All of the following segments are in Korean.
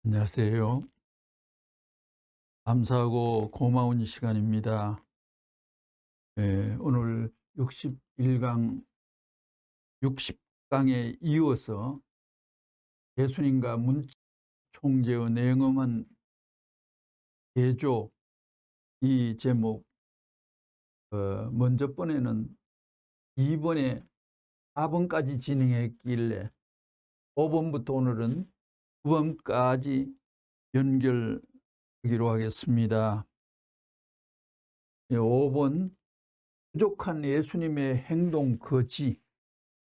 안녕하세요. 감사하고 고마운 시간입니다. 오늘 61강, 60강에 이어서 예수님과 문총재의 냉엄한 대조, 이 제목, 먼저 번에는 2번에 4번까지 진행했길래 5번부터 오늘은 9번까지 연결하기로 하겠습니다. 5번, 부족한 예수님의 행동 거지,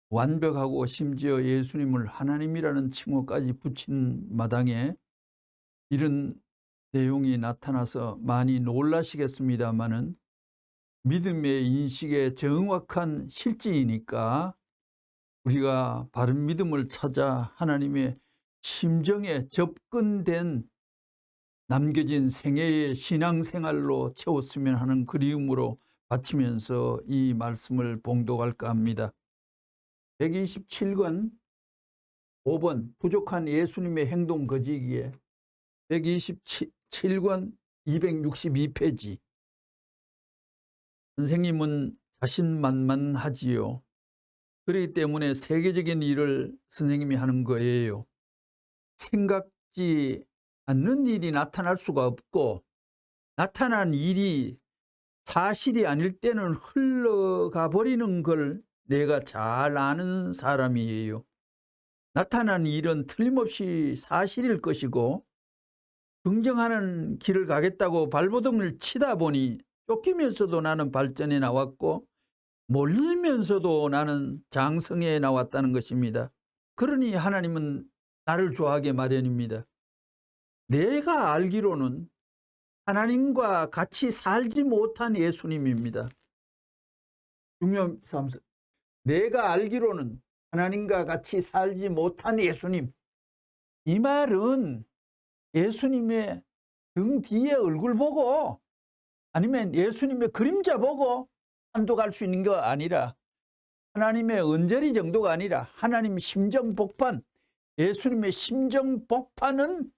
완벽하고 심지어 예수님을 하나님이라는 칭호까지 붙인 마당에 이런 내용이 나타나서 많이 놀라시겠습니다마는 믿음의 인식의 정확한 실지이니까 우리가 바른 믿음을 찾아 하나님의 심정에 접근된 남겨진 생애의 신앙생활로 채웠으면 하는 그리움으로 바치면서 이 말씀을 봉독할까 합니다. 127권 5번 부족한 예수님의 행동 거지기에 127권 262페이지. 선생님은 자신만만하지요. 그렇기 때문에 세계적인 일을 선생님이 하는 거예요. 생각지 않는 일이 나타날 수가 없고, 나타난 일이 사실이 아닐 때는 흘러가 버리는 걸 내가 잘 아는 사람이에요. 나타난 일은 틀림없이 사실일 것이고, 긍정하는 길을 가겠다고 발버둥을 치다 보니 쫓기면서도 나는 발전해 나왔고 몰리면서도 나는 장성해 나왔다는 것입니다. 그러니 하나님은 나를 좋아하게 마련입니다. 내가 알기로는 하나님과 같이 살지 못한 예수님입니다. 중요한 삼수. 내가 알기로는 하나님과 같이 살지 못한 예수님. 이 말은 예수님의 등 뒤에 얼굴 보고 아니면 예수님의 그림자 보고 한도 갈 수 있는 게 아니라, 하나님의 언저리 정도가 아니라 하나님 심정 복판, 예수님의 심정 복판은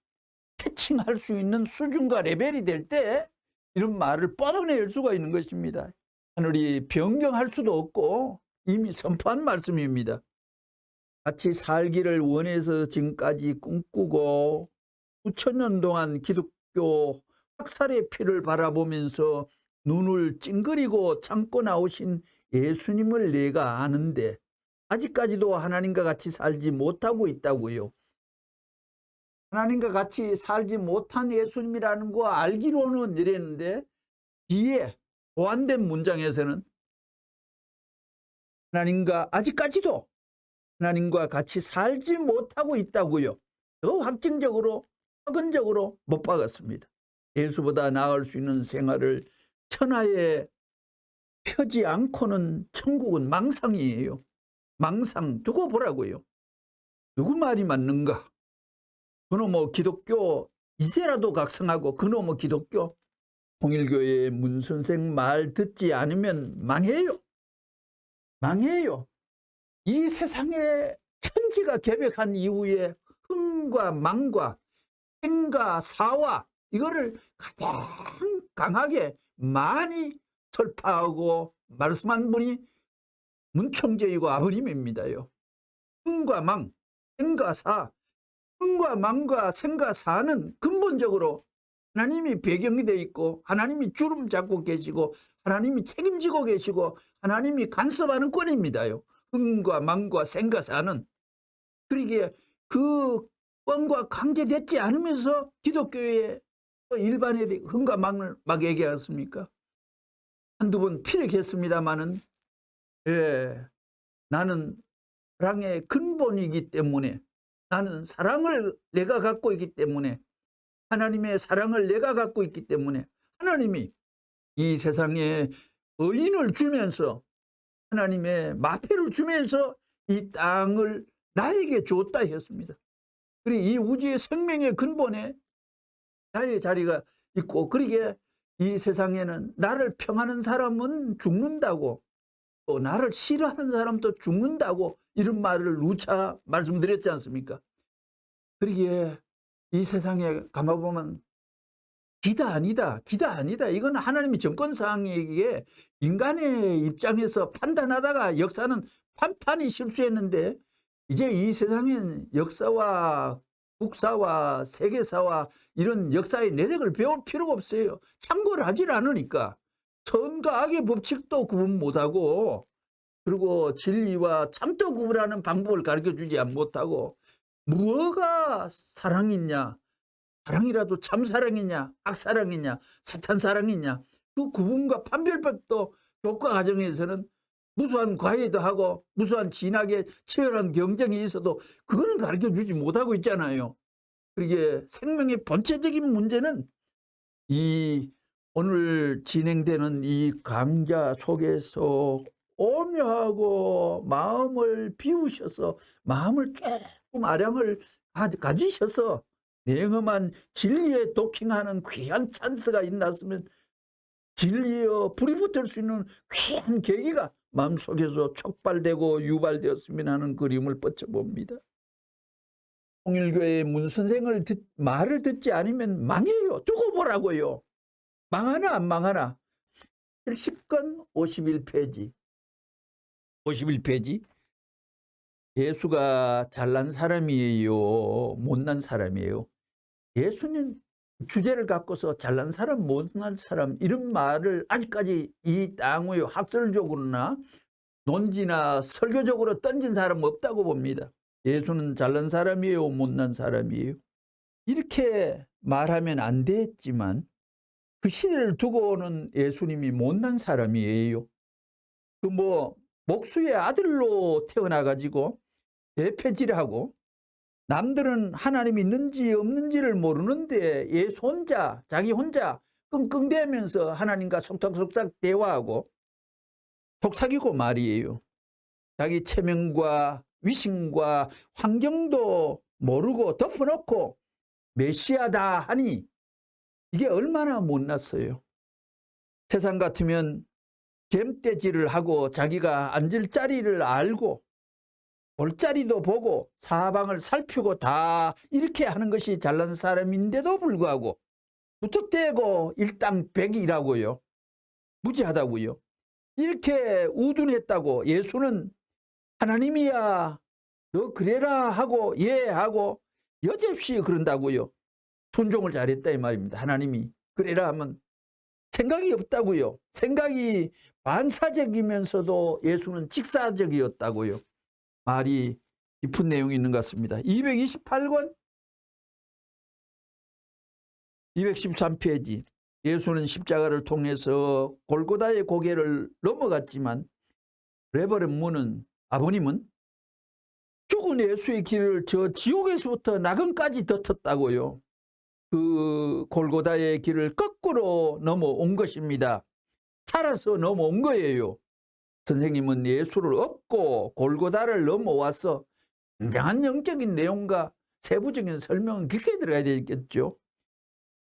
캐칭할 수 있는 수준과 레벨이 될 때 이런 말을 뻗어낼 수가 있는 것입니다. 하늘이 변경할 수도 없고 이미 선포한 말씀입니다. 같이 살기를 원해서 지금까지 꿈꾸고 9,000년 동안 기독교 학살의 피를 바라보면서 눈을 찡그리고 참고 나오신 예수님을 내가 아는데 아직까지도 하나님과 같이 살지 못하고 있다고요. 하나님과 같이 살지 못한 예수님이라는 거 알기로는 이랬는데, 뒤에 보완된 문장에서는 아직까지도 하나님과 같이 살지 못하고 있다고요. 더 확증적으로, 확언적으로 못 박았습니다. 예수보다 나을 수 있는 생활을 천하에 펴지 않고는 천국은 망상이에요. 망상. 두고 보라고요. 누구 말이 맞는가? 그놈의 기독교 이제라도 각성하고, 그놈의 기독교 통일교회의 문선생 말 듣지 않으면 망해요. 망해요. 이 세상에 천지가 개벽한 이후에 흥과 망과 행과 사와 이거를 가장 강하게 많이 설파하고 말씀한 분이 문총재이고 아버님입니다요. 흥과 망, 행과 사, 흥과 망과 생과 사는 근본적으로 하나님이 배경이 되어 있고, 하나님이 주름 잡고 계시고, 하나님이 책임지고 계시고, 하나님이 간섭하는 권입니다요. 흥과 망과 생과 사는. 그러기에 그 권과 강제되지 않으면서 기독교의 일반의 흥과 망을 막 얘기하셨습니까? 한두 번 피력했습니다마는, 나는 사랑의 근본이기 때문에, 나는 사랑을 내가 갖고 있기 때문에, 하나님의 사랑을 내가 갖고 있기 때문에 하나님이 이 세상에 의인을 주면서, 하나님의 마패를 주면서 이 땅을 나에게 줬다 했습니다. 그리고 이 우주의 생명의 근본에 나의 자리가 있고, 그러기에 이 세상에는 나를 평하는 사람은 죽는다고, 또 나를 싫어하는 사람도 죽는다고 이런 말을 누차 말씀드렸지 않습니까? 그러기에 이 세상에 가만보면 기다 아니다, 기다 아니다. 이건 하나님의 정권상에게 인간의 입장에서 판단하다가 역사는 판판이 실수했는데 이제 이 세상엔 역사와 국사와 세계사와 이런 역사의 내력을 배울 필요가 없어요. 참고를 하질 않으니까. 선과 악의 법칙도 구분 못하고 그리고 진리와 참도 구분하는 방법을 가르쳐주지 못하고 무엇가 사랑이냐, 사랑이라도 참사랑이냐 악사랑이냐 사탄사랑이냐 그 구분과 판별법도 교과 과정에서는 무수한 과외도 하고 무수한 진학에 치열한 경쟁이 있어도 그거는 가르쳐주지 못하고 있잖아요. 그러기에 생명의 본체적인 문제는 이 오늘 진행되는 이 강좌 속에서 오묘하고 마음을 비우셔서 마음을 조금 아량을 가지셔서 냉엄한 진리에 도킹하는 귀한 찬스가 있났으면 진리여 불이 붙을 수 있는 귀한 계기가 마음속에서 촉발되고 유발되었으면 하는 그림을 뻗쳐봅니다. 통일교의 문선생을 말을 듣지 않으면 망해요. 두고 보라고요. 망하나 안 망하나. 70권 51페이지 51페이지 예수가 잘난 사람이에요 못난 사람이에요. 예수님 주제를 갖고서 잘난 사람 못난 사람 이런 말을 아직까지 이 땅의 학설적으로나 논지나 설교적으로 던진 사람 없다고 봅니다. 예수는 잘난 사람이에요 못난 사람이에요 이렇게 말하면 안 됐지만 그 시대를 두고는 예수님이 못난 사람이에요. 그 목수의 아들로 태어나가지고 대패질하고 남들은 하나님이 있는지 없는지를 모르는데 예수 혼자 자기 혼자 끙끙대면서 하나님과 속닥속닥 대화하고 속삭이고 말이에요. 자기 체면과 위신과 환경도 모르고 덮어놓고 메시아다 하니 이게 얼마나 못났어요. 세상 같으면 잼떼질을 하고 자기가 앉을 자리를 알고 볼 자리도 보고 사방을 살피고 다 이렇게 하는 것이 잘난 사람인데도 불구하고 무턱대고 일당백이라고요. 무지하다고요. 이렇게 우둔했다고 예수는 하나님이야 너 그래라 하고 예 하고 여지없이 그런다고요. 순종을 잘했다 이 말입니다. 하나님이 그래라 하면 생각이 없다고요. 생각이 반사적이면서도 예수는 직사적이었다고요. 말이 깊은 내용이 있는 것 같습니다. 228권 213페이지 예수는 십자가를 통해서 골고다의 고개를 넘어갔지만 레버런 문은 아버님은 죽은 예수의 길을 저 지옥에서부터 낙원까지 덮었다고요. 그 골고다의 길을 거꾸로 넘어온 것입니다. 살아서 넘어온 거예요. 선생님은 예수를 업고 골고다를 넘어와서 굉장한 영적인 내용과 세부적인 설명은 깊게 들어가야 되겠죠.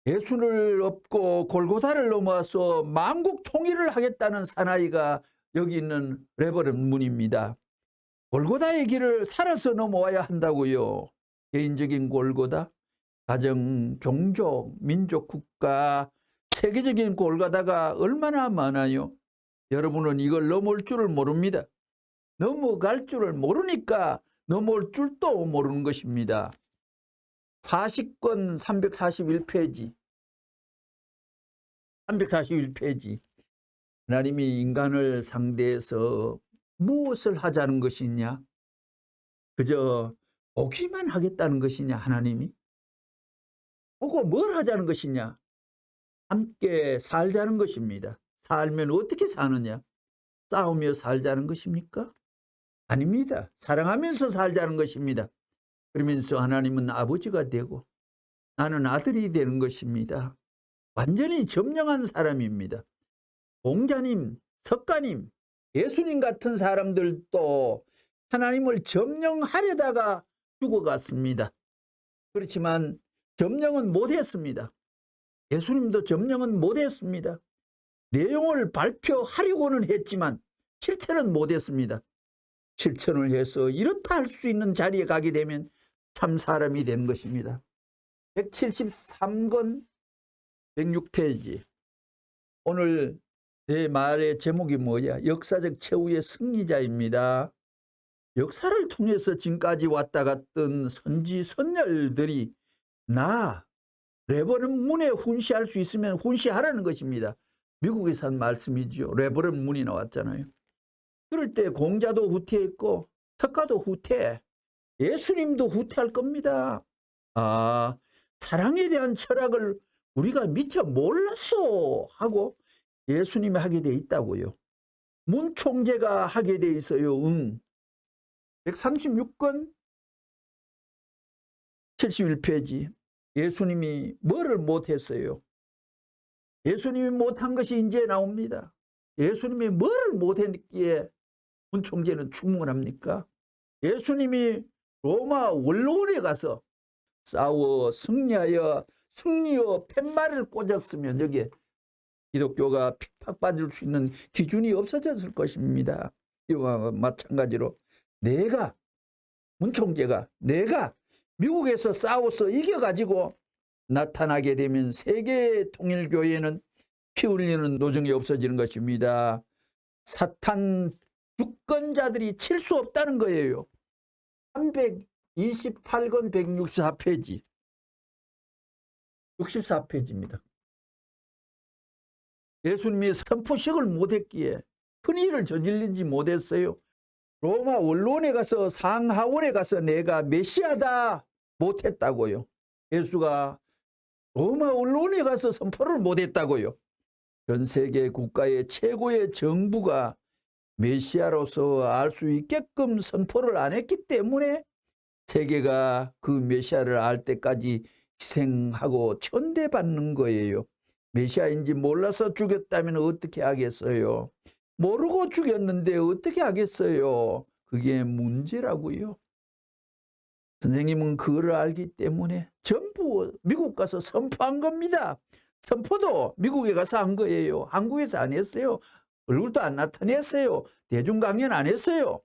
예수를 업고 골고다를 넘어와서 만국 통일을 하겠다는 사나이가 여기 있는 레버런 문입니다. 골고다의 길을 살아서 넘어와야 한다고요. 개인적인 골고다, 가정, 종족, 민족, 국가, 세계적인 골고다가 얼마나 많아요. 여러분은 이걸 넘어올 줄을 모릅니다. 넘어갈 줄을 모르니까 넘어올 줄도 모르는 것입니다. 40권 341페이지 341페이지 하나님이 인간을 상대해서 무엇을 하자는 것이냐? 그저 보기만 하겠다는 것이냐 하나님이? 보고 뭘 하자는 것이냐? 함께 살자는 것입니다. 살면 어떻게 사느냐? 싸우며 살자는 것입니까? 아닙니다. 사랑하면서 살자는 것입니다. 그러면서 하나님은 아버지가 되고 나는 아들이 되는 것입니다. 완전히 점령한 사람입니다. 공자님, 석가님, 예수님 같은 사람들도 하나님을 점령하려다가 죽어갔습니다. 그렇지만 점령은 못했습니다. 예수님도 점령은 못했습니다. 내용을 발표하려고는 했지만 실천은 못했습니다. 실천을 해서 이렇다 할 수 있는 자리에 가게 되면 참 사람이 되는 것입니다. 173권 106페이지. 오늘 내 말의 제목이 뭐야? 역사적 최후의 승리자입니다. 역사를 통해서 지금까지 왔다 갔던 선지 선열들이 나 레버넌 문에 훈시할 수 있으면 훈시하라는 것입니다. 미국에서 한 말씀이죠. 레버넌 문이 나왔잖아요. 그럴 때 공자도 후퇴했고 석가도 후퇴, 예수님도 후퇴할 겁니다. 아, 사랑에 대한 철학을 우리가 미처 몰랐어 하고 예수님이 하게 돼 있다고요. 문 총재가 하게 돼 있어요. 136권 71페이지. 예수님이 뭐를 못했어요? 예수님이 못한 것이 이제 나옵니다. 예수님이 뭐를 못했기에 문 총재는 충분합니까? 예수님이 로마 원로원에 가서 싸워 승리하여 승리요 팻말을 꽂았으면 여기에 기독교가 핍박받을 수 있는 기준이 없어졌을 것입니다. 이와 마찬가지로 내가 문 총재가 내가 미국에서 싸워서 이겨가지고 나타나게 되면 세계 통일교회는 피 흘리는 노정이 없어지는 것입니다. 사탄 주권자들이 칠 수 없다는 거예요. 328권 164페이지 64페이지입니다. 예수님이 선포식을 못했기에 큰 일을 저질리지 못했어요. 로마 원로원에 가서 상하원에 가서 내가 메시아다 못했다고요. 예수가 로마 원로원에 가서 선포를 못했다고요. 전 세계 국가의 최고의 정부가 메시아로서 알 수 있게끔 선포를 안 했기 때문에 세계가 그 메시아를 알 때까지 희생하고 천대받는 거예요. 메시아인지 몰라서 죽였다면 어떻게 하겠어요? 모르고 죽였는데 어떻게 하겠어요? 그게 문제라고요. 선생님은 그걸 알기 때문에 전부 미국 가서 선포한 겁니다. 선포도 미국에 가서 한 거예요. 한국에서 안 했어요. 얼굴도 안 나타냈어요. 대중 강연 안 했어요.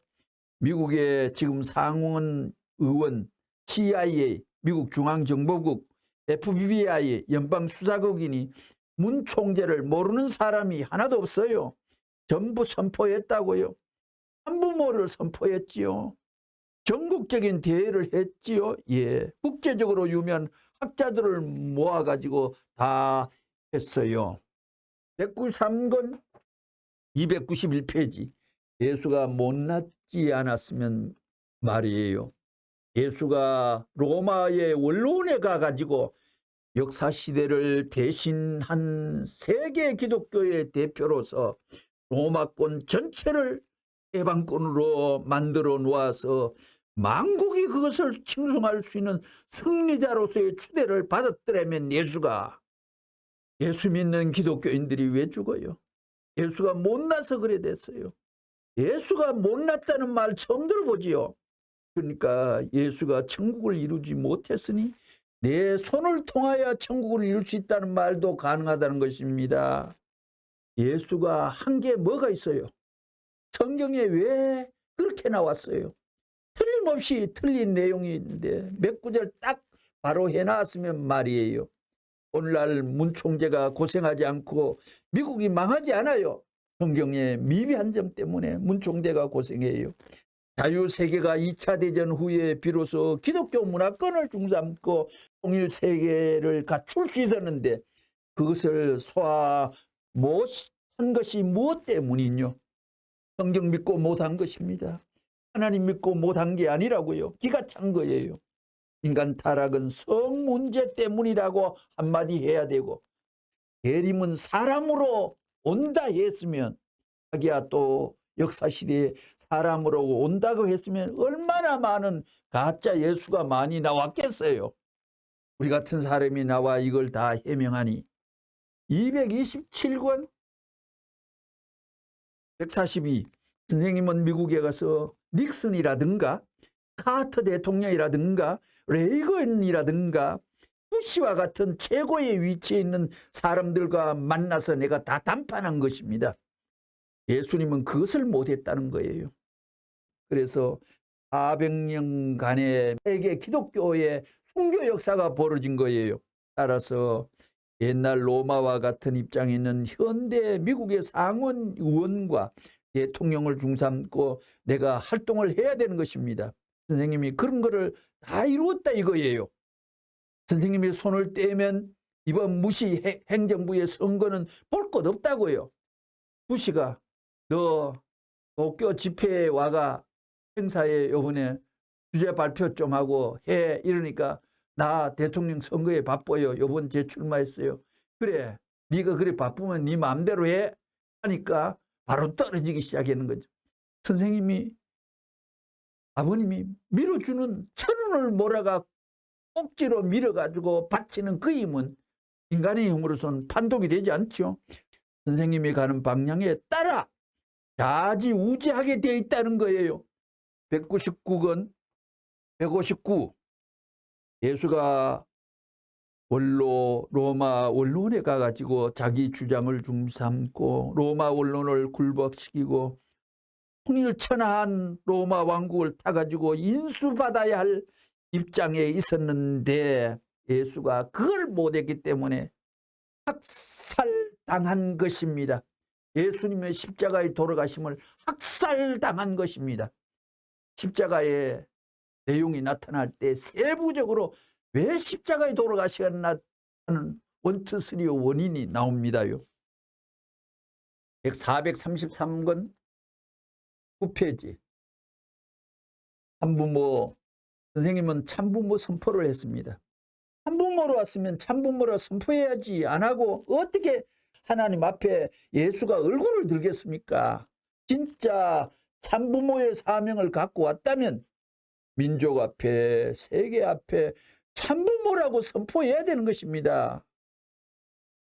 미국의 지금 상원 의원, CIA, 미국 중앙정보국, FBI, 연방수사국이니 문 총재를 모르는 사람이 하나도 없어요. 전부 선포했다고요. 한부모를 선포했지요. 전국적인 대회를 했지요. 예, 국제적으로 유명한 학자들을 모아가지고 다 했어요. 193권 291페이지. 예수가 못났지 않았으면 말이에요. 예수가 로마의 원로원에 가가지고 역사시대를 대신한 세계 기독교의 대표로서 로마권 전체를 해방권으로 만들어 놓아서 만국이 그것을 칭송할 수 있는 승리자로서의 추대를 받았더라면 예수가, 예수 믿는 기독교인들이 왜 죽어요? 예수가 못나서 그래 됐어요. 예수가 못났다는 말 처음 들어보지요. 그러니까 예수가 천국을 이루지 못했으니 내 손을 통하여 천국을 이룰 수 있다는 말도 가능하다는 것입니다. 예수가 한 게 뭐가 있어요? 성경에 왜 그렇게 나왔어요? 틀림없이 틀린 내용이 있는데 몇 구절 딱 바로 해놨으면 말이에요. 오늘날 문 총재가 고생하지 않고 미국이 망하지 않아요. 성경의 미비한 점 때문에 문 총재가 고생해요. 자유세계가 2차 대전 후에 비로소 기독교 문화권을 중삼고 통일세계를 갖출 수 있었는데 그것을 소화 못한 것이 무엇 때문이뇨? 성경 믿고 못한 것입니다. 하나님 믿고 못한 게 아니라고요. 기가 찬 거예요. 인간 타락은 성 문제 때문이라고 한마디 해야 되고, 예림은 사람으로 온다 했으면, 자기야 또 역사시대에 사람으로 온다고 했으면 얼마나 많은 가짜 예수가 많이 나왔겠어요. 우리 같은 사람이 나와 이걸 다 해명하니 227권 142. 선생님은 미국에 가서 닉슨이라든가 카터 대통령이라든가 레이건이라든가 부시와 같은 최고의 위치에 있는 사람들과 만나서 내가 다 담판한 것입니다. 예수님은 그것을 못했다는 거예요. 그래서 400년간의 세계 기독교의 순교 역사가 벌어진 거예요. 따라서 옛날 로마와 같은 입장에 있는 현대 미국의 상원 의원과 대통령을 중삼고 내가 활동을 해야 되는 것입니다. 선생님이 그런 거를 다 이루었다 이거예요. 선생님이 손을 떼면 이번 무시 행정부의 선거는 볼 것 없다고요. 부시가 너 도쿄 집회에 와가 행사에 요번에 주제 발표 좀 하고 해 이러니까 나 대통령 선거에 바빠요. 요번 재출마했어요. 그래 네가 그래 바쁘면 네 마음대로 해 하니까 바로 떨어지기 시작하는 거죠. 선생님이 아버님이 밀어주는 1,000원을 몰아가 꼭지로 밀어가지고 바치는 그 힘은 인간의 힘으로서는 판독이 되지 않죠. 선생님이 가는 방향에 따라 좌지우지하게 돼 있다는 거예요. 199건 159 예수가 로마 원론에 가가지고 자기 주장을 중삼고 로마 원론을 굴복시키고 통일천하한 로마 왕국을 타가지고 인수받아야 할 입장에 있었는데 예수가 그걸 못했기 때문에 학살당한 것입니다. 예수님의 십자가에 돌아가심을 학살당한 것입니다. 십자가의 내용이 나타날 때 세부적으로 왜 십자가에 돌아가시겠나 하는 원투쓰리의 원인이 나옵니다요. 433권 9페이지 참부모 선생님은 참부모 선포를 했습니다. 참부모로 왔으면 참부모라 선포해야지 안 하고 어떻게 하나님 앞에 예수가 얼굴을 들겠습니까? 진짜 참부모의 사명을 갖고 왔다면 민족 앞에 세계 앞에 참부모라고 선포해야 되는 것입니다.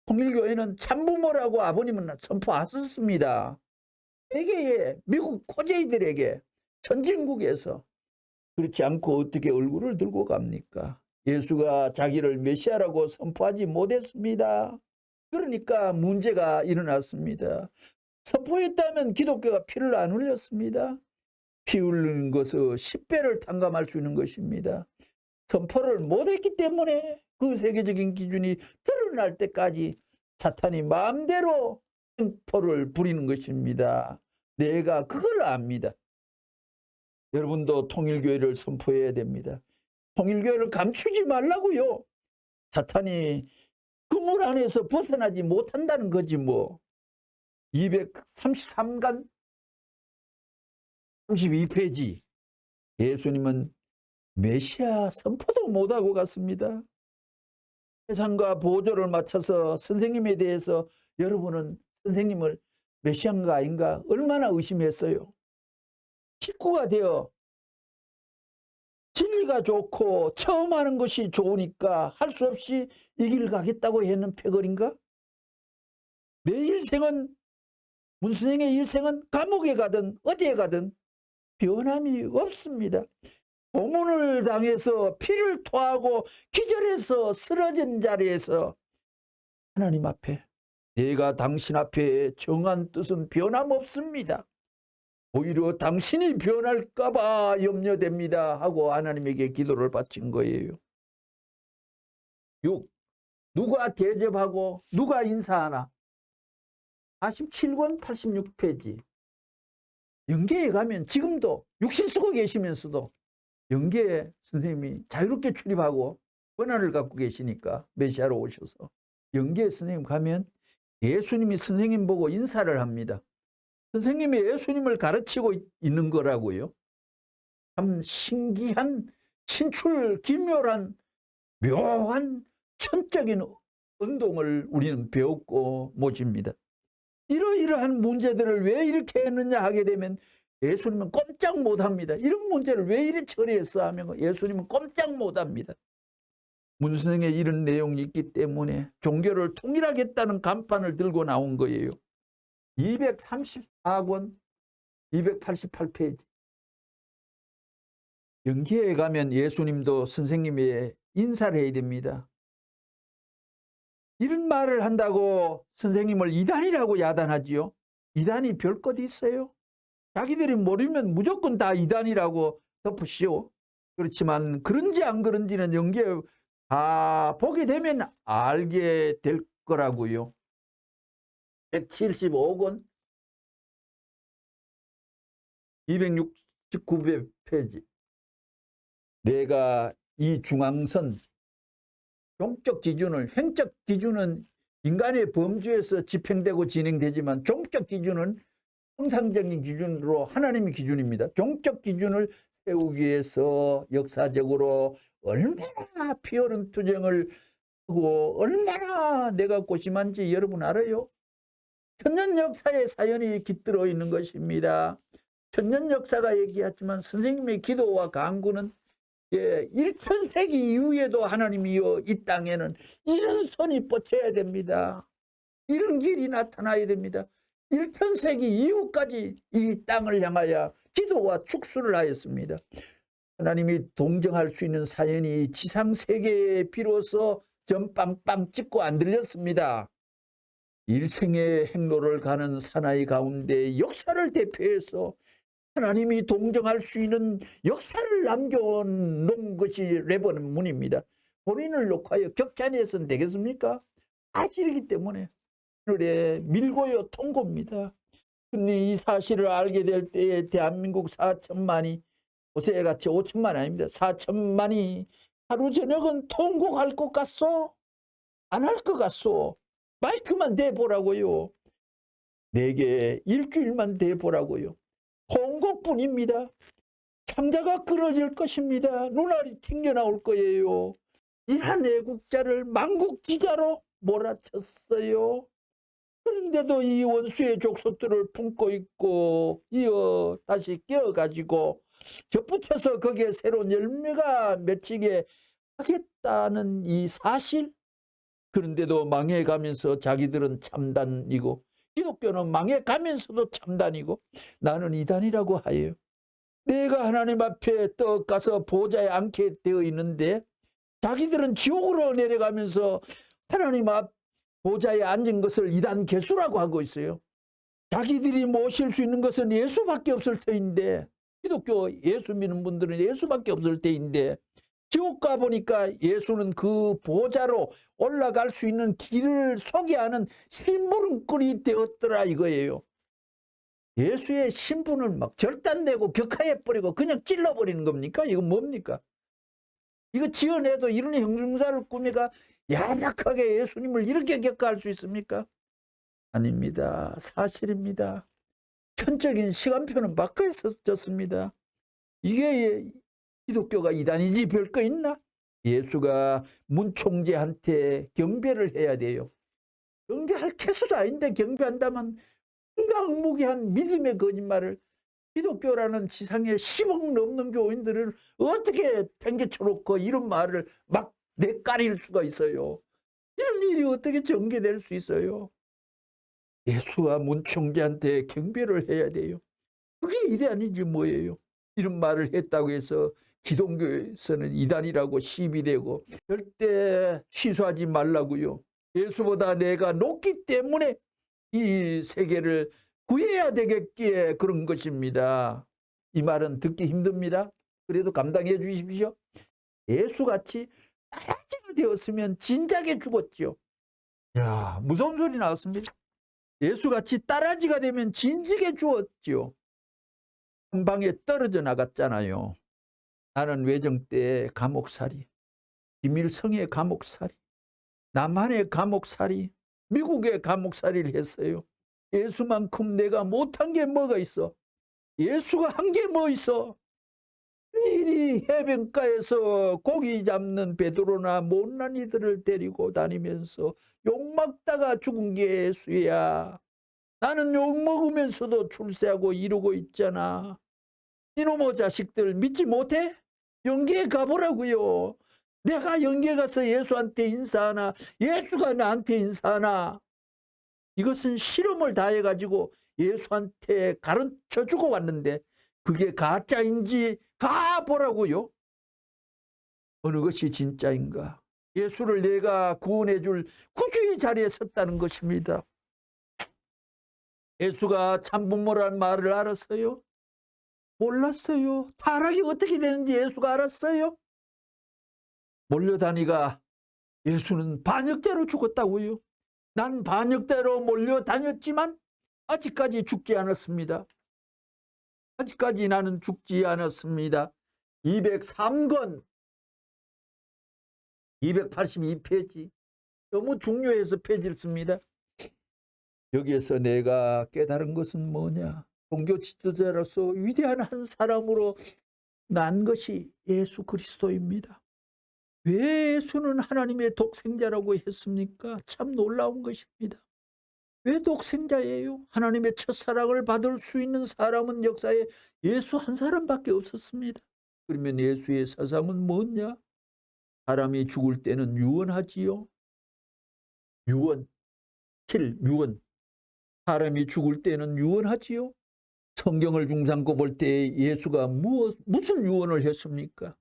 통일교회는 참부모라고 아버님은 선포하셨습니다. 세계의 미국 코제이들에게 선진국에서. 그렇지 않고 어떻게 얼굴을 들고 갑니까? 예수가 자기를 메시아라고 선포하지 못했습니다. 그러니까 문제가 일어났습니다. 선포했다면 기독교가 피를 안 흘렸습니다. 피 흘리는 것을 10배를 탕감할 수 있는 것입니다. 선포를 못했기 때문에 그 세계적인 기준이 드러날 때까지 사탄이 마음대로 선포를 부리는 것입니다. 내가 그걸 압니다. 여러분도 통일교회를 선포해야 됩니다. 통일교회를 감추지 말라고요. 사탄이 그물 안에서 벗어나지 못한다는 거지 뭐. 233간 32페이지 예수님은 메시아 선포도 못하고 갔습니다. 세상과 보조를 맞춰서 선생님에 대해서 여러분은 선생님을 메시아인가 아닌가 얼마나 의심했어요. 식구가 되어 진리가 좋고 처음 하는 것이 좋으니까 할 수 없이 이 길 가겠다고 했는 패거리인가? 내 일생은 문선생의 일생은 감옥에 가든 어디에 가든 변함이 없습니다. 고문을 당해서 피를 토하고 기절해서 쓰러진 자리에서 하나님 앞에 내가 당신 앞에 정한 뜻은 변함없습니다. 오히려 당신이 변할까 봐 염려됩니다 하고 하나님에게 기도를 바친 거예요. 6. 누가 대접하고 누가 인사하나 47권 86페이지 영계에 가면 지금도 육신 쓰고 계시면서도 영계에 선생님이 자유롭게 출입하고 권한을 갖고 계시니까 메시아로 오셔서 영계에 선생님 가면 예수님이 선생님 보고 인사를 합니다. 선생님이 예수님을 가르치고 있는 거라고요. 참 신기한 신출 기묘한 묘한 천적인 운동을 우리는 배웠고 모집니다. 이러이러한 문제들을 왜 이렇게 했느냐 하게 되면 예수님은 꼼짝 못합니다. 이런 문제를 왜 이렇게 처리했어 하면 예수님은 꼼짝 못합니다. 문선생의 이런 내용이 있기 때문에 종교를 통일하겠다는 간판을 들고 나온 거예요. 234권 288페이지 영계에 가면 예수님도 선생님의 인사를 해야 됩니다. 이런 말을 한다고 선생님을 이단이라고 야단하지요. 이단이 별 것 있어요? 자기들이 모르면 무조건 다 이단이라고 덮으시오. 그렇지만 그런지 안 그런지는 연계 다 보게 되면 알게 될 거라고요. 175권 269페이지. 내가 이 중앙선 종적 기준을, 행적 기준은 인간의 범주에서 집행되고 진행되지만 종적 기준은 통상적인 기준으로 하나님의 기준입니다. 종적 기준을 세우기 위해서 역사적으로 얼마나 피어른 투쟁을 하고 얼마나 내가 고심한지 여러분 알아요? 천년 역사의 사연이 깃들어 있는 것입니다. 천년 역사가 얘기했지만 선생님의 기도와 간구는 1,000세기 이후에도 하나님이여 이 땅에는 이런 손이 뻗쳐야 됩니다. 이런 길이 나타나야 됩니다. 1,000세기 이후까지 이 땅을 향하여 기도와 축수를 하였습니다. 하나님이 동정할 수 있는 사연이 지상세계에 비로소 전빵빵 찍고 안 들렸습니다. 일생의 행로를 가는 사나이 가운데 역사를 대표해서 하나님이 동정할 수 있는 역사를 남겨놓은 것이 레버넌문입니다. 본인을 놓고요 격찬해서는 되겠습니까? 사실이기 때문에 하늘에 밀고요 통고입니다. 근데 이 사실을 알게 될 때에 대한민국 4천만이 고세같이 5천만 아닙니다. 4천만이 하루 저녁은 통곡할 것 같소? 안 할 것 같소? 마이크만 대보라고요. 내게 일주일만 대보라고요. 통곡뿐입니다. 창자가 끊어질 것입니다. 눈알이 튕겨나올 거예요. 이한 애국자를 망국지자로 몰아쳤어요. 그런데도 이 원수의 족속들을 품고 있고 이어 다시 깨어가지고 덧붙여서 거기에 새로운 열매가 맺히게 하겠다는 이 사실. 그런데도 망해가면서 자기들은 참단이고 기독교는 망해가면서도 참단이고 나는 이단이라고 하여요. 내가 하나님 앞에 떠가서 보좌에 앉게 되어 있는데 자기들은 지옥으로 내려가면서 하나님 앞 보좌에 앉은 것을 이단 개수라고 하고 있어요. 자기들이 모실 수 있는 것은 예수밖에 없을 터인데 기독교 예수 믿는 분들은 예수밖에 없을 때인데 지옥 가보니까 예수는 그 보좌로 올라갈 수 있는 길을 소개하는 심부름꾼이 되었더라 이거예요. 예수의 신분을 막 절단내고 격하해버리고 그냥 찔러버리는 겁니까? 이건 뭡니까? 이거 지어내도 이런 형용사를 꾸미가 야박하게 예수님을 이렇게 격하할 수 있습니까? 아닙니다. 사실입니다. 천적인 시간표는 바뀌어졌습니다. 이게 기독교가 이단이지 별거 있나? 예수가 문총재한테 경배를 해야 돼요. 경배할 개수도 아닌데 경배한다면 흥강무계한 믿음의 거짓말을 기독교라는 지상에 10억 넘는 교인들을 어떻게 팽개쳐놓고 이런 말을 막 내까릴 수가 있어요. 이런 일이 어떻게 전개될 수 있어요? 예수가 문총재한테 경배를 해야 돼요. 그게 일이 아니지 뭐예요. 이런 말을 했다고 해서 기독교에서는 이단이라고 시비되고 절대 취소하지 말라고요. 예수보다 내가 높기 때문에 이 세계를 구해야 되겠기에 그런 것입니다. 이 말은 듣기 힘듭니다. 그래도 감당해 주십시오. 예수같이 따라지가 되었으면 진작에 죽었지요. 야, 무서운 소리 나왔습니다. 예수같이 따라지가 되면 진작에 죽었지요. 한 방에 떨어져 나갔잖아요. 나는 외정 때 감옥살이, 김일성의 감옥살이, 남한의 감옥살이, 미국의 감옥살이를 했어요. 예수만큼 내가 못한 게 뭐가 있어? 예수가 한 게 뭐 있어? 일이 해변가에서 고기 잡는 베드로나 못난 이들을 데리고 다니면서 욕먹다가 죽은 게 예수야. 나는 욕먹으면서도 출세하고 이러고 있잖아. 이놈의 자식들 믿지 못해? 영계에 가보라고요. 내가 영계에 가서 예수한테 인사하나 예수가 나한테 인사하나. 이것은 실험을 다 해가지고 예수한테 가르쳐주고 왔는데 그게 가짜인지 가보라고요. 어느 것이 진짜인가? 예수를 내가 구원해 줄 구주의 자리에 섰다는 것입니다. 예수가 참부모란 말을 알았어요? 몰랐어요. 타락이 어떻게 되는지 예수가 알았어요? 몰려다니가 예수는 반역죄로 죽었다고요. 난 반역죄로 몰려다녔지만 아직까지 죽지 않았습니다. 아직까지 나는 죽지 않았습니다. 203권 282페이지 너무 중요해서 페이지를 씁니다. 여기에서 내가 깨달은 것은 뭐냐? 종교 지도자로서 위대한 한 사람으로 난 것이 예수 그리스도입니다. 왜 예수는 하나님의 독생자라고 했습니까? 참 놀라운 것입니다. 왜 독생자예요? 하나님의 첫사랑을 받을 수 있는 사람은 역사에 예수 한 사람밖에 없었습니다. 그러면 예수의 사상은 뭐냐? 사람이 죽을 때는 유언하지요. 유언. 7. 유언. 사람이 죽을 때는 유언하지요. 성경을 중상고 볼 때 예수가 무슨 유언을 했습니까?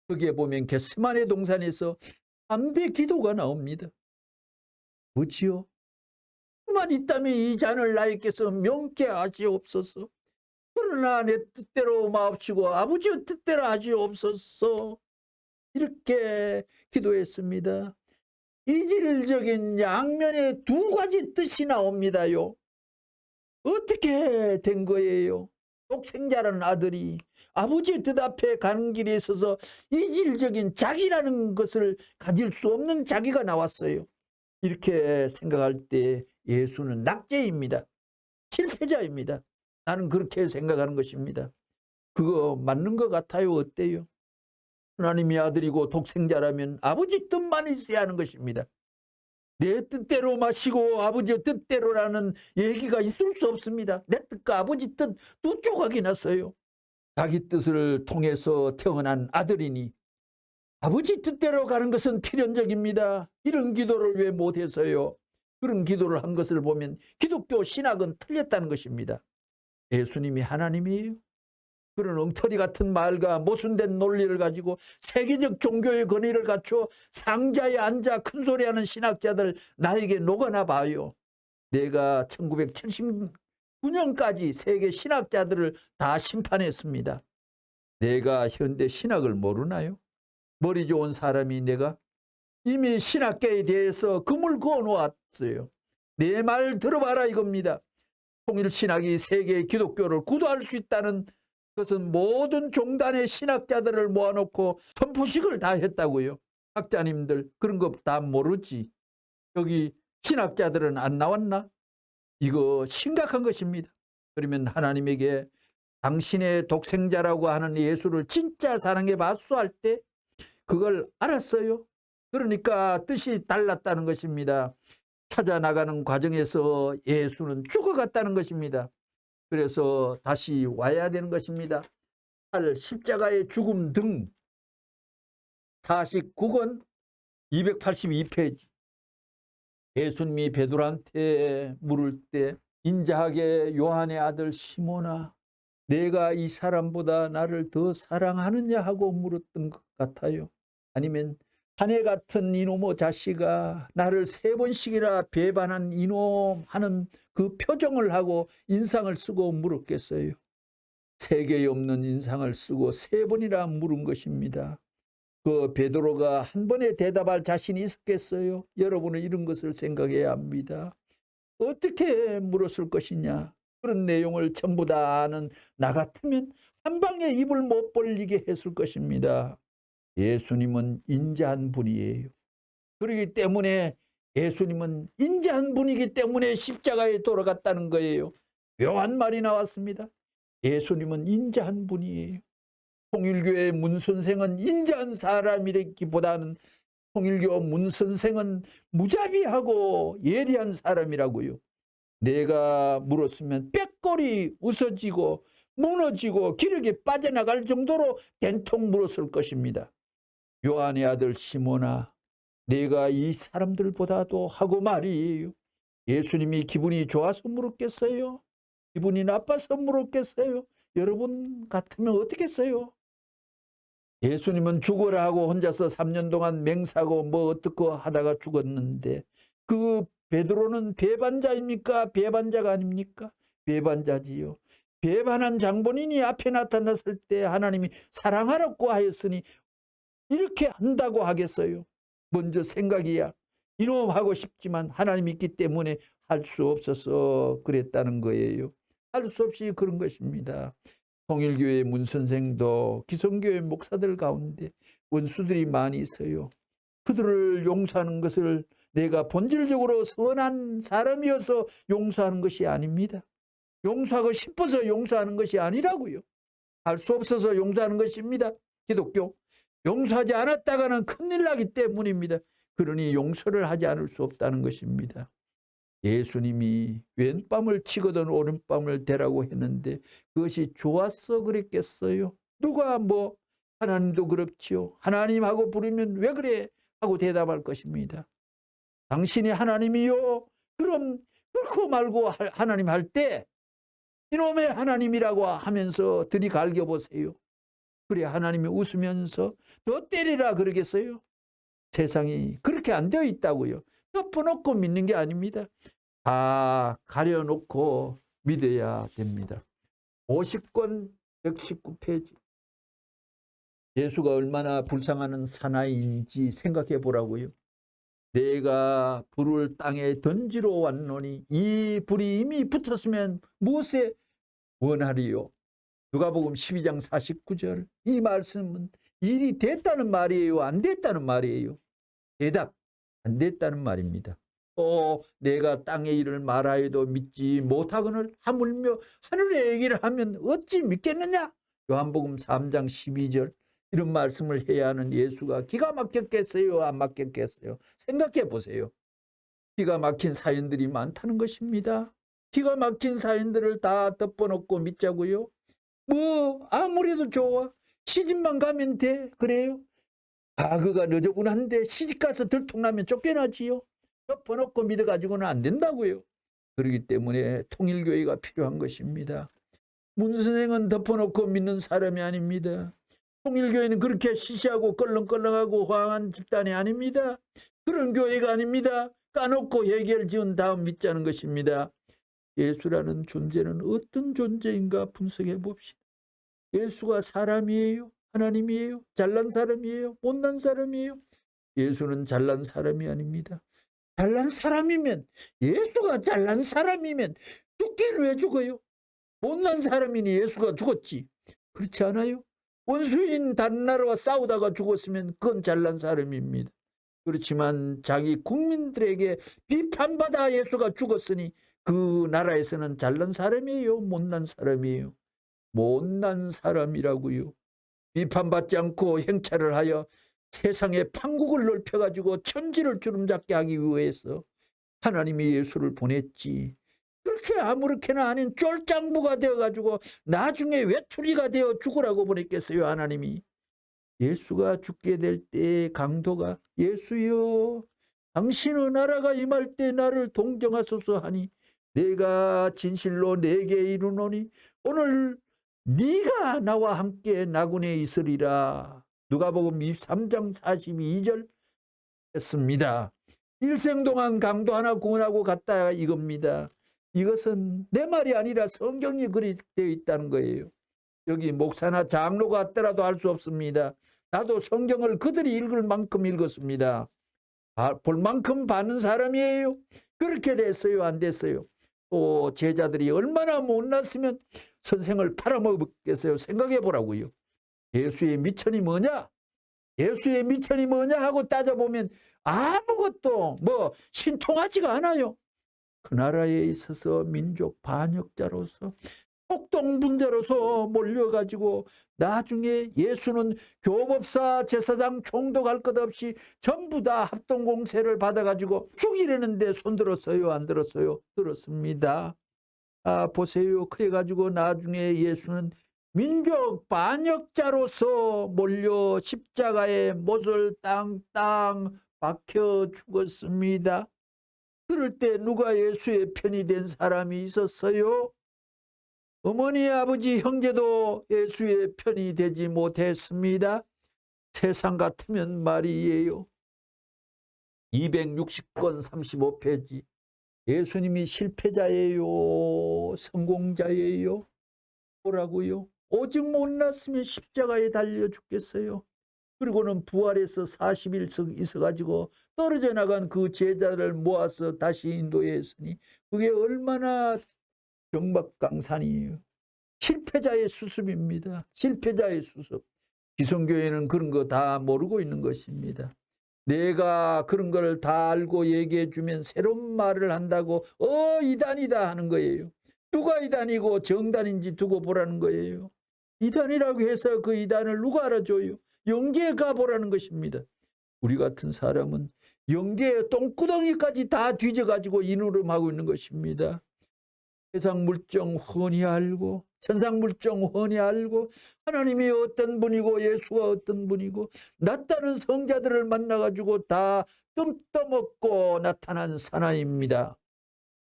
거기에 보면 겟세마네 동산에서 3대 기도가 나옵니다. 뭐지요? 만 있다면 이 잔을 나에게서 명케 하시옵소서. 그러나 내 뜻대로 마옵시고 아버지의 뜻대로 하시옵소서. 이렇게 기도했습니다. 이질적인 양면에 두 가지 뜻이 나옵니다요. 어떻게 된 거예요? 독생자라는 아들이 아버지의 뜻 앞에 가는 길에 있어서 이질적인 자기라는 것을 가질 수 없는 자기가 나왔어요. 이렇게 생각할 때 예수는 낙제입니다. 실패자입니다. 나는 그렇게 생각하는 것입니다. 그거 맞는 것 같아요? 어때요? 하나님의 아들이고 독생자라면 아버지 뜻만 있어야 하는 것입니다. 내 뜻대로 마시고 아버지의 뜻대로라는 얘기가 있을 수 없습니다. 내 뜻과 아버지 뜻 두 조각이 났어요. 자기 뜻을 통해서 태어난 아들이니 아버지 뜻대로 가는 것은 필연적입니다. 이런 기도를 왜 못해서요? 그런 기도를 한 것을 보면 기독교 신학은 틀렸다는 것입니다. 예수님이 하나님이에요. 그런 엉터리 같은 말과 모순된 논리를 가지고 세계적 종교의 권위를 갖춰 상자에 앉아 큰소리하는 신학자들 나에게 녹아나 봐요. 내가 1979년까지 세계 신학자들을 다 심판했습니다. 내가 현대 신학을 모르나요? 머리 좋은 사람이 내가 이미 신학계에 대해서 금을 그어 놓았어요. 내 말 들어봐라 이겁니다. 통일신학이 세계 기독교를 구도할 수 있다는 그것은 모든 종단의 신학자들을 모아놓고 선포식을 다 했다고요. 학자님들 그런 거 다 모르지. 여기 신학자들은 안 나왔나? 이거 심각한 것입니다. 그러면 하나님에게 당신의 독생자라고 하는 예수를 진짜 사랑에 맞수할 때 그걸 알았어요. 그러니까 뜻이 달랐다는 것입니다. 찾아나가는 과정에서 예수는 죽어갔다는 것입니다. 그래서 다시 와야 되는 것입니다. 십자가의 죽음 등 49권 282페이지. 예수님이 베드로한테 물을 때 인자하게 요한의 아들 시몬아 내가 이 사람보다 나를 더 사랑하느냐 하고 물었던 것 같아요. 아니면 자네 같은 이놈의 자식아 나를 3번씩이나 배반한 이놈 하는 그 표정을 하고 인상을 쓰고 물었겠어요. 세계에 없는 인상을 쓰고 3번이나 물은 것입니다. 그 베드로가 한 번에 대답할 자신이 있었겠어요? 여러분은 이런 것을 생각해야 합니다. 어떻게 물었을 것이냐? 그런 내용을 전부 다 아는 나 같으면 한 방에 입을 못 벌리게 했을 것입니다. 예수님은 인자한 분이에요. 그렇기 때문에 예수님은 인자한 분이기 때문에 십자가에 돌아갔다는 거예요. 묘한 말이 나왔습니다. 예수님은 인자한 분이에요. 통일교의 문 선생은 인자한 사람이라기보다는 통일교 문 선생은 무자비하고 예리한 사람이라고요. 내가 물었으면 빽거리 웃어지고 무너지고 기력이 빠져나갈 정도로 된통 물었을 것입니다. 요한의 아들 시몬아 내가 이 사람들보다도 하고 말이에요. 예수님이 기분이 좋아서 물었겠어요? 기분이 나빠서 물었겠어요? 여러분 같으면 어떻겠어요? 예수님은 죽어라 하고 혼자서 3년 동안 맹사고 뭐 어떻고 하다가 죽었는데 그 베드로는 배반자입니까? 배반자가 아닙니까? 배반자지요. 배반한 장본인이 앞에 나타났을 때 하나님이 사랑하라고 하였으니 이렇게 한다고 하겠어요? 먼저 생각이야. 이놈 하고 싶지만 하나님이 있기 때문에 할 수 없어서 그랬다는 거예요. 할 수 없이 그런 것입니다. 통일교회 문선생도 기성교회 목사들 가운데 원수들이 많이 있어요. 그들을 용서하는 것을 내가 본질적으로 선한 사람이어서 용서하는 것이 아닙니다. 용서하고 싶어서 용서하는 것이 아니라고요. 할 수 없어서 용서하는 것입니다. 기독교. 용서하지 않았다가는 큰일 나기 때문입니다. 그러니 용서를 하지 않을 수 없다는 것입니다. 예수님이 왼밤을 치거든 오른밤을 대라고 했는데 그것이 좋았어 그랬겠어요? 누가 뭐 하나님도 그렇지요. 하나님하고 부르면 왜 그래? 하고 대답할 것입니다. 당신이 하나님이요? 그럼 그렇고 말고 하나님 할 때 이놈의 하나님이라고 하면서 들이갈겨 보세요. 그래 하나님이 웃으면서 너 때리라 그러겠어요? 세상이 그렇게 안 되어 있다고요. 덮어놓고 믿는 게 아닙니다. 다 가려놓고 믿어야 됩니다. 50권 119페이지. 예수가 얼마나 불쌍한 사나이인지 생각해 보라고요. 내가 불을 땅에 던지러 왔노니 이 불이 이미 붙었으면 무엇에 원하리요? 누가복음 12장 49절. 이 말씀은 일이 됐다는 말이에요? 안 됐다는 말이에요? 대답, 안 됐다는 말입니다. 또 내가 땅의 일을 말하여도 믿지 못하거늘 하물며 하늘의 얘기를 하면 어찌 믿겠느냐? 요한복음 3장 12절. 이런 말씀을 해야 하는 예수가 기가 막혔겠어요? 안 막혔겠어요? 생각해 보세요. 기가 막힌 사연들이 많다는 것입니다. 기가 막힌 사연들을 다 덮어놓고 믿자고요? 뭐 아무래도 좋아. 시집만 가면 돼. 그래요? 그가 너저분한데 시집가서 들통나면 쫓겨나지요. 덮어놓고 믿어가지고는 안 된다고요. 그렇기 때문에 통일교회가 필요한 것입니다. 문선생은 덮어놓고 믿는 사람이 아닙니다. 통일교회는 그렇게 시시하고 껄렁껄렁하고 황한 집단이 아닙니다. 그런 교회가 아닙니다. 까놓고 해결 지은 다음 믿자는 것입니다. 예수라는 존재는 어떤 존재인가 분석해 봅시다. 예수가 사람이에요? 하나님이에요? 잘난 사람이에요? 못난 사람이에요? 예수는 잘난 사람이 아닙니다. 잘난 사람이면, 예수가 잘난 사람이면 죽기는 왜 죽어요? 못난 사람이니 예수가 죽었지. 그렇지 않아요? 원수인 다른 나라와 싸우다가 죽었으면 그건 잘난 사람입니다. 그렇지만 자기 국민들에게 비판받아 예수가 죽었으니 그 나라에서는 잘난 사람이에요? 못난 사람이에요? 못난 사람이라고요. 비판받지 않고 행차를 하여 세상에 판국을 넓혀가지고 천지를 주름잡게 하기 위해서 하나님이 예수를 보냈지. 그렇게 아무렇게나 아닌 쫄장부가 되어가지고 나중에 외톨이가 되어 죽으라고 보냈겠어요, 하나님이. 예수가 죽게 될 때의 강도가 예수여 당신의 나라가 임할 때 나를 동정하소서 하니 내가 진실로 내게 이르노니 오늘 네가 나와 함께 나군에 있으리라. 누가복음 23장 42절 했습니다. 일생 동안 강도 하나 구원하고 갔다 이겁니다. 이것은 내 말이 아니라 성경이 그리 되어 있다는 거예요. 여기 목사나 장로가 왔더라도 할 수 없습니다. 나도 성경을 그들이 읽을 만큼 읽었습니다. 볼 만큼 받는 사람이에요. 그렇게 됐어요? 안 됐어요? 또 제자들이 얼마나 못났으면 선생을 팔아먹겠어요? 생각해 보라고요. 예수의 미천이 뭐냐? 예수의 미천이 뭐냐 하고 따져보면 아무것도 뭐 신통하지가 않아요. 그 나라에 있어서 민족 반역자로서 폭동분자로서 몰려가지고 나중에 예수는 교법사 제사장 총독 할 것 없이 전부 다 합동공세를 받아가지고 죽이려는데 손들었어요? 안 들었어요? 들었습니다. 보세요. 그래가지고 나중에 예수는 민족 반역자로서 몰려 십자가에 못을 땅땅 박혀 죽었습니다. 그럴 때 누가 예수의 편이 된 사람이 있었어요? 어머니, 아버지, 형제도 예수의 편이 되지 못했습니다. 세상 같으면 말이에요. 260권 35페이지. 예수님이 실패자예요? 성공자예요? 뭐라고요? 오직 못났으면 십자가에 달려 죽겠어요. 그리고는 부활해서 40일 있어가지고 떨어져 나간 그 제자들을 모아서 다시 인도했으니 그게 얼마나 정박강산이에요. 실패자의 수습입니다. 실패자의 수습. 기성교회는 그런 거 다 모르고 있는 것입니다. 내가 그런 걸 다 알고 얘기해 주면 새로운 말을 한다고 이단이다 하는 거예요. 누가 이단이고 정단인지 두고 보라는 거예요. 이단이라고 해서 그 이단을 누가 알아줘요? 영계에 가보라는 것입니다. 우리 같은 사람은 영계의 똥구덩이까지 다 뒤져가지고 인후름하고 있는 것입니다. 세상 물정 훤히 알고 천상 물정 훤히 알고 하나님이 어떤 분이고 예수가 어떤 분이고 낫다는 성자들을 만나가지고 다 뜸떠먹고 나타난 사나이입니다.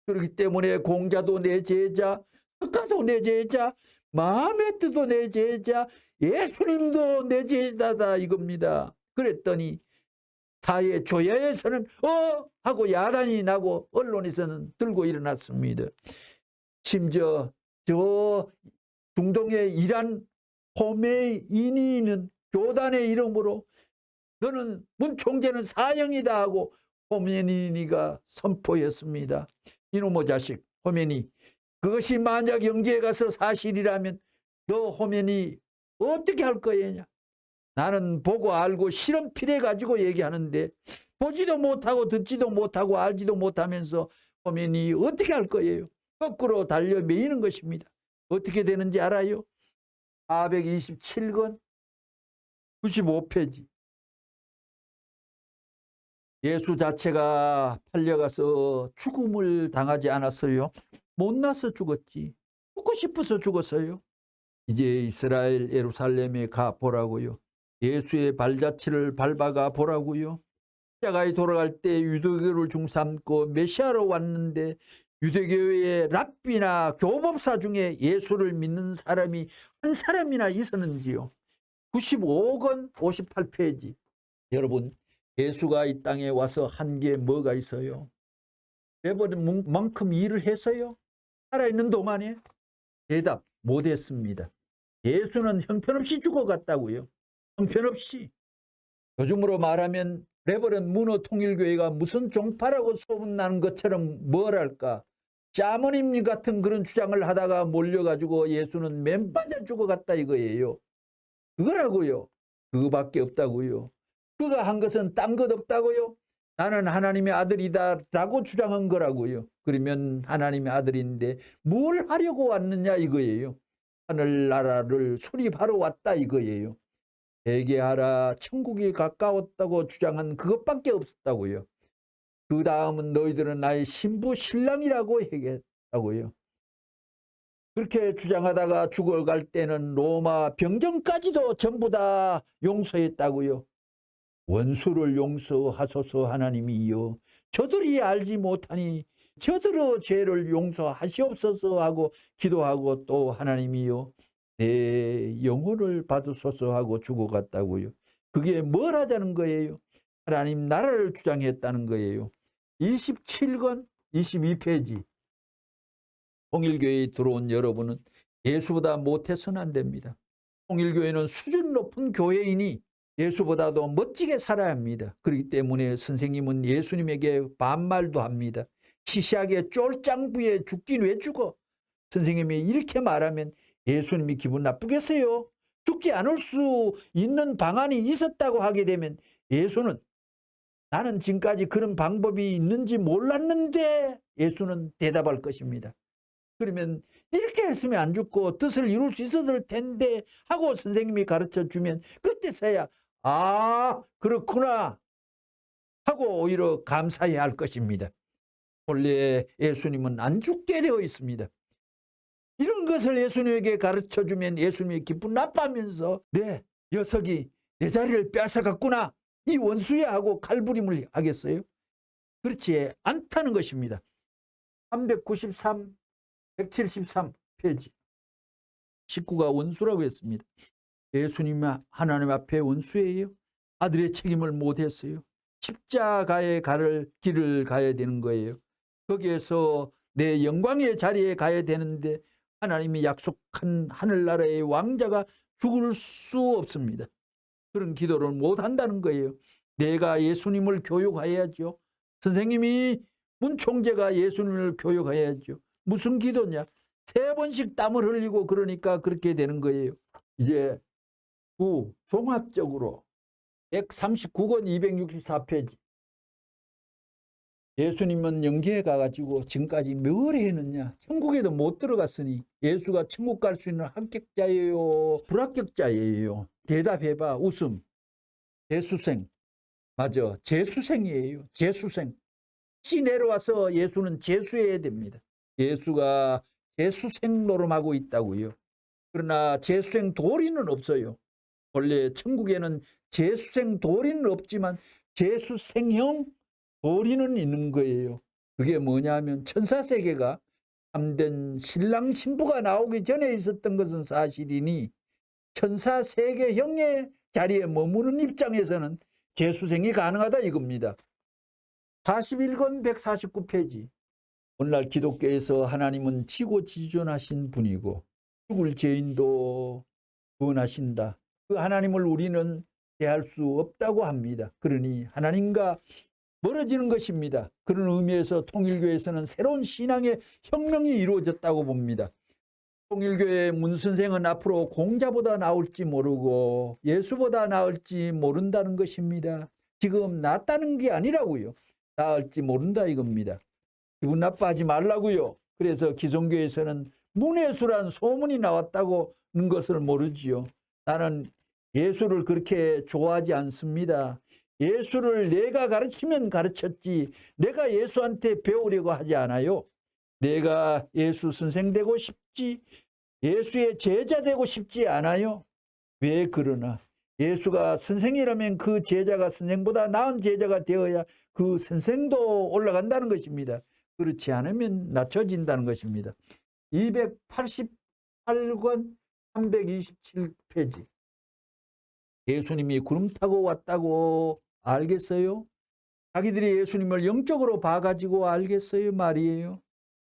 그렇기 때문에 공자도 내 제자, 석가도 내 제자, 마음의 뜻도 내 제자, 예수님도 내 제자다 이겁니다. 그랬더니 사회 조야에서는 하고 야단이 나고 언론에서는 들고 일어났습니다. 심지어 저 중동의 이란 호메이니는 교단의 이름으로 너는 문 총재는 사형이다 하고 호메이니가 선포했습니다. 이놈의 자식 호메니, 그것이 만약 영계에 가서 사실이라면 너 호메니 어떻게 할 거냐? 나는 보고 알고 실험 필해 가지고 얘기하는데 보지도 못하고 듣지도 못하고 알지도 못하면서 호메니 어떻게 할 거예요? 거꾸로 달려 매이는 것입니다. 어떻게 되는지 알아요? 427권 95페이지. 예수 자체가 팔려가서 죽음을 당하지 않았어요. 못나서 죽었지. 죽고 싶어서 죽었어요. 이제 이스라엘 예루살렘에 가 보라고요. 예수의 발자취를 밟아가 보라고요. 십자가에 돌아갈 때 유대교를 중삼고 메시아로 왔는데 유대교의 랍비나 교법사 중에 예수를 믿는 사람이 한 사람이나 있었는지요? 95권 58페이지. 여러분, 예수가 이 땅에 와서 한 게 뭐가 있어요? 내버린 만큼 일을 해서요? 살아있는 동안에? 대답 못했습니다. 예수는 형편없이 죽어갔다고요. 형편없이. 요즘으로 말하면 레버런 문어 통일교회가 무슨 종파라고 소문나는 것처럼 뭐랄까 짜모님 같은 그런 주장을 하다가 몰려가지고 예수는 맨바닥 죽어갔다 이거예요. 그거라고요. 그거밖에 없다고요. 그가 한 것은 딴 것 없다고요. 나는 하나님의 아들이다 라고 주장한 거라고요. 그러면 하나님의 아들인데 뭘 하려고 왔느냐 이거예요. 하늘나라를 수립하러 왔다 이거예요. 회개하라 천국이 가까웠다고 주장한 그것밖에 없었다고요. 그 다음은 너희들은 나의 신부 신랑이라고 얘기했다고요. 그렇게 주장하다가 죽어갈 때는 로마 병정까지도 전부 다 용서했다고요. 원수를 용서하소서 하나님이여 저들이 알지 못하니 저들의 죄를 용서하시옵소서 하고 기도하고 또 하나님이여 내 영혼을 받으소서 하고 죽어갔다고요. 그게 뭘 하자는 거예요? 하나님 나라를 주장했다는 거예요. 27권 22페이지. 통일교회에 들어온 여러분은 예수보다 못해서는 안 됩니다. 통일교회는 수준 높은 교회이니 예수보다도 멋지게 살아야 합니다. 그렇기 때문에 선생님은 예수님에게 반말도 합니다. 시시하게 쫄짱부에 죽긴 왜 죽어? 선생님이 이렇게 말하면 예수님이 기분 나쁘겠어요? 죽지 않을 수 있는 방안이 있었다고 하게 되면 예수는 나는 지금까지 그런 방법이 있는지 몰랐는데 예수는 대답할 것입니다. 그러면 이렇게 했으면 안 죽고 뜻을 이룰 수 있었을 텐데 하고 선생님이 가르쳐 주면 그때서야 그렇구나 하고 오히려 감사해야 할 것입니다. 본래 예수님은 안 죽게 되어 있습니다. 이런 것을 예수님에게 가르쳐주면 예수님이 기분 나빠하면서 내 녀석이 내 자리를 뺏어갔구나 이 원수야 하고 칼부림을 하겠어요? 그렇지 않다는 것입니다. 393, 173페이지. 식구가 원수라고 했습니다. 예수님이 하나님 앞에 원수예요? 아들의 책임을 못했어요. 십자가의 길을 가야 되는 거예요. 거기에서 내 영광의 자리에 가야 되는데 하나님이 약속한 하늘나라의 왕자가 죽을 수 없습니다. 그런 기도를 못 한다는 거예요. 내가 예수님을 교육해야죠. 선생님이 문총재가 예수님을 교육해야죠. 무슨 기도냐? 3번씩 땀을 흘리고 그러니까 그렇게 되는 거예요. 이제 종합적으로 139권 264페이지. 예수님은 영계에 가가지고 지금까지 뭘 했느냐? 천국에도 못 들어갔으니 예수가 천국 갈 수 있는 합격자예요? 불합격자예요? 대답해봐. 웃음. 재수생. 맞아. 재수생이에요. 재수생. 씨 내려와서 예수는 재수해야 됩니다. 예수가 재수생 노름하고 있다고요. 그러나 재수생 도리는 없어요. 원래 천국에는 재수생 도리는 없지만 재수생형 도리는 있는 거예요. 그게 뭐냐면 천사세계가 참된 신랑 신부가 나오기 전에 있었던 것은 사실이니 천사세계형의 자리에 머무는 입장에서는 재수생이 가능하다 이겁니다. 41권 149페이지. 오늘날 기독교에서 하나님은 지고지존하신 분이고 죽을 죄인도 구원하신다. 그 하나님을 우리는 대할 수 없다고 합니다. 그러니 하나님과 멀어지는 것입니다. 그런 의미에서 통일교에서는 새로운 신앙의 혁명이 이루어졌다고 봅니다. 통일교의 문선생은 앞으로 공자보다 나올지 모르고 예수보다 나을지 모른다는 것입니다. 지금 낫다는 게 아니라고요. 나을지 모른다 이겁니다. 기분 나빠하지 말라고요. 그래서 기성교에서는 문예수란 소문이 나왔다고 하는 것을 모르지요. 나는 예수를 그렇게 좋아하지 않습니다. 예수를 내가 가르치면 가르쳤지 내가 예수한테 배우려고 하지 않아요. 내가 예수 선생 되고 싶지 예수의 제자 되고 싶지 않아요. 왜 그러나 예수가 선생이라면 그 제자가 선생보다 나은 제자가 되어야 그 선생도 올라간다는 것입니다. 그렇지 않으면 낮춰진다는 것입니다. 288권 327페이지. 예수님이 구름 타고 왔다고 알겠어요? 자기들이 예수님을 영적으로 봐가지고 알겠어요? 말이에요.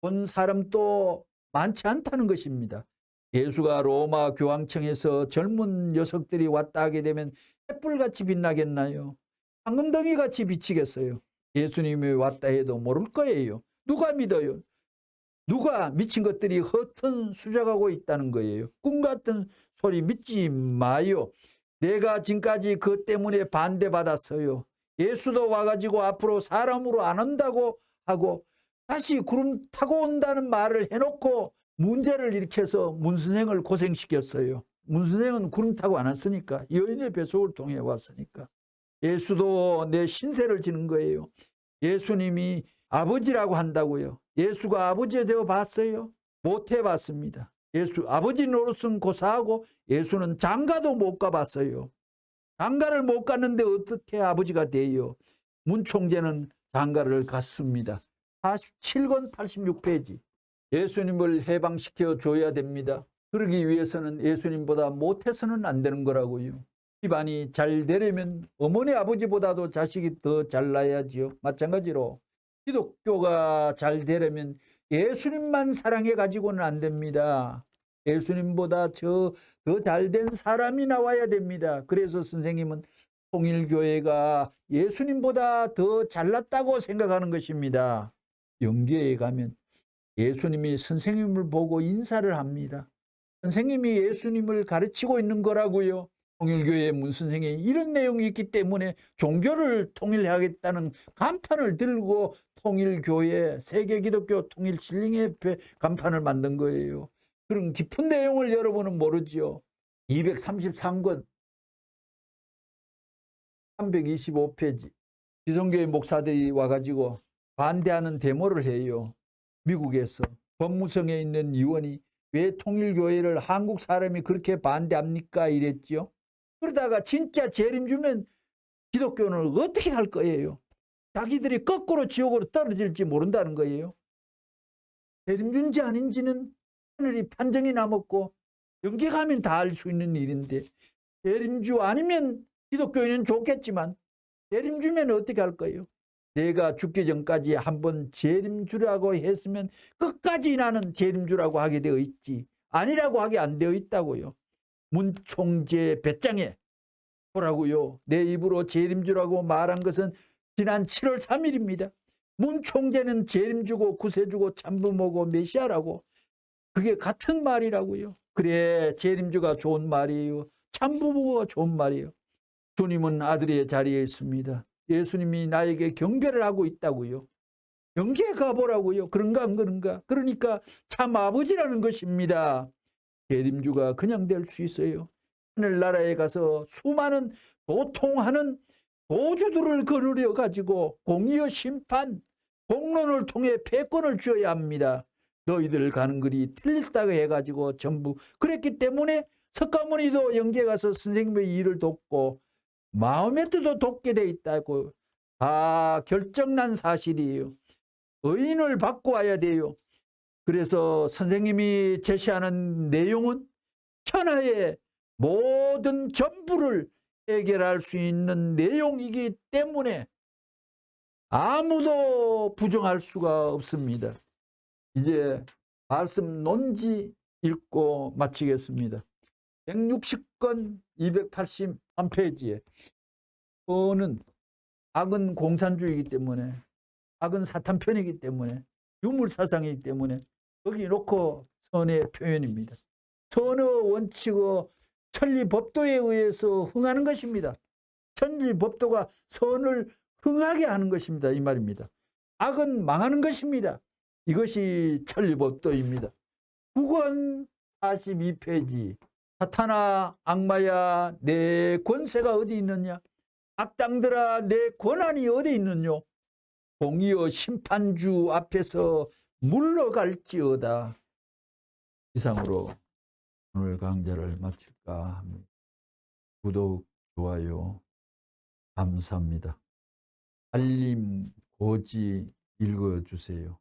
본 사람도 많지 않다는 것입니다. 예수가 로마 교황청에서 젊은 녀석들이 왔다 하게 되면 횃불같이 빛나겠나요? 황금덩이같이 비치겠어요? 예수님이 왔다 해도 모를 거예요. 누가 믿어요? 누가 미친 것들이 허튼 수작하고 있다는 거예요. 꿈 같은 소리 믿지 마요. 내가 지금까지 그 때문에 반대받았어요. 예수도 와가지고 앞으로 사람으로 안 온다고 하고 다시 구름 타고 온다는 말을 해놓고 문제를 일으켜서 문선생을 고생시켰어요. 문선생은 구름 타고 안 왔으니까 여인의 배속을 통해 왔으니까. 예수도 내 신세를 지는 거예요. 예수님이 아버지라고 한다고요. 예수가 아버지 되어 봤어요? 못 해봤습니다. 예수 아버지 노릇은 고사하고 예수는 장가도 못 가봤어요. 장가를 못 갔는데 어떻게 아버지가 돼요? 문총재는 장가를 갔습니다. 47권 86페이지. 예수님을 해방시켜 줘야 됩니다. 그러기 위해서는 예수님보다 못해서는 안 되는 거라고요. 집안이 잘 되려면 어머니 아버지보다도 자식이 더 잘나야지요. 마찬가지로 기독교가 잘 되려면 예수님만 사랑해 가지고는 안 됩니다. 예수님보다 더 잘된 사람이 나와야 됩니다. 그래서 선생님은 통일교회가 예수님보다 더 잘났다고 생각하는 것입니다. 영계에 가면 예수님이 선생님을 보고 인사를 합니다. 선생님이 예수님을 가르치고 있는 거라고요. 통일교회 문선생이 이런 내용이 있기 때문에 종교를 통일하겠다는 간판을 들고 통일교회 세계기독교 통일진리협회 간판을 만든 거예요. 그런 깊은 내용을 여러분은 모르죠. 233권 325페이지. 기성교회 목사들이 와가지고 반대하는 데모를 해요. 미국에서 법무성에 있는 의원이 왜 통일교회를 한국 사람이 그렇게 반대합니까? 이랬죠. 그러다가 진짜 재림 주면 기독교는 어떻게 할 거예요? 자기들이 거꾸로 지옥으로 떨어질지 모른다는 거예요. 재림 준지 아닌지는 하늘이 판정이 남았고 영계 가면 다 알 수 있는 일인데 재림주 아니면 기독교인은 좋겠지만 재림 주면 어떻게 할 거예요? 내가 죽기 전까지 한번 재림주라고 했으면 끝까지 나는 재림주라고 하게 되어 있지 아니라고 하게 안 되어 있다고요. 문총재 배짱에 보라고요. 내 입으로 재림주라고 말한 것은 지난 7월 3일입니다. 문 총재는 재림주고 구세주고 참부모고 메시아라고 그게 같은 말이라고요. 그래 재림주가 좋은 말이에요. 참부모가 좋은 말이에요. 주님은 아들의 자리에 있습니다. 예수님이 나에게 경배를 하고 있다고요. 영계에 가보라고요. 그런가 안 그런가. 그러니까 참 아버지라는 것입니다. 재림주가 그냥 될 수 있어요. 하늘나라에 가서 수많은 도통하는 도주들을 거느려 가지고 공의의 심판, 공론을 통해 패권을 주어야 합니다. 너희들 가는 길이 틀렸다고 해가지고 전부 그랬기 때문에 석가모니도 영계 가서 선생님의 일을 돕고 마음의 뜻도 돕게 돼 있다고 다 결정난 사실이에요. 의인을 받고 와야 돼요. 그래서 선생님이 제시하는 내용은 천하의 모든 전부를 해결할 수 있는 내용이기 때문에 아무도 부정할 수가 없습니다. 이제 말씀 논지 읽고 마치겠습니다. 160권 281페이지에 선은 악은 공산주의이기 때문에 악은 사탄 편이기 때문에 유물사상이기 때문에 거기 놓고 선의 표현입니다. 선의 원칙의 천리법도에 의해서 흥하는 것입니다. 천리법도가 선을 흥하게 하는 것입니다. 이 말입니다. 악은 망하는 것입니다. 이것이 천리법도입니다. 9권 42페이지 사탄아 악마야 내 권세가 어디 있느냐 악당들아 내 권한이 어디 있느냐 공의의 심판주 앞에서 물러갈지어다. 이상으로 오늘 강좌를 마칠까 합니다. 구독, 좋아요 감사합니다. 알림, 고지 읽어주세요.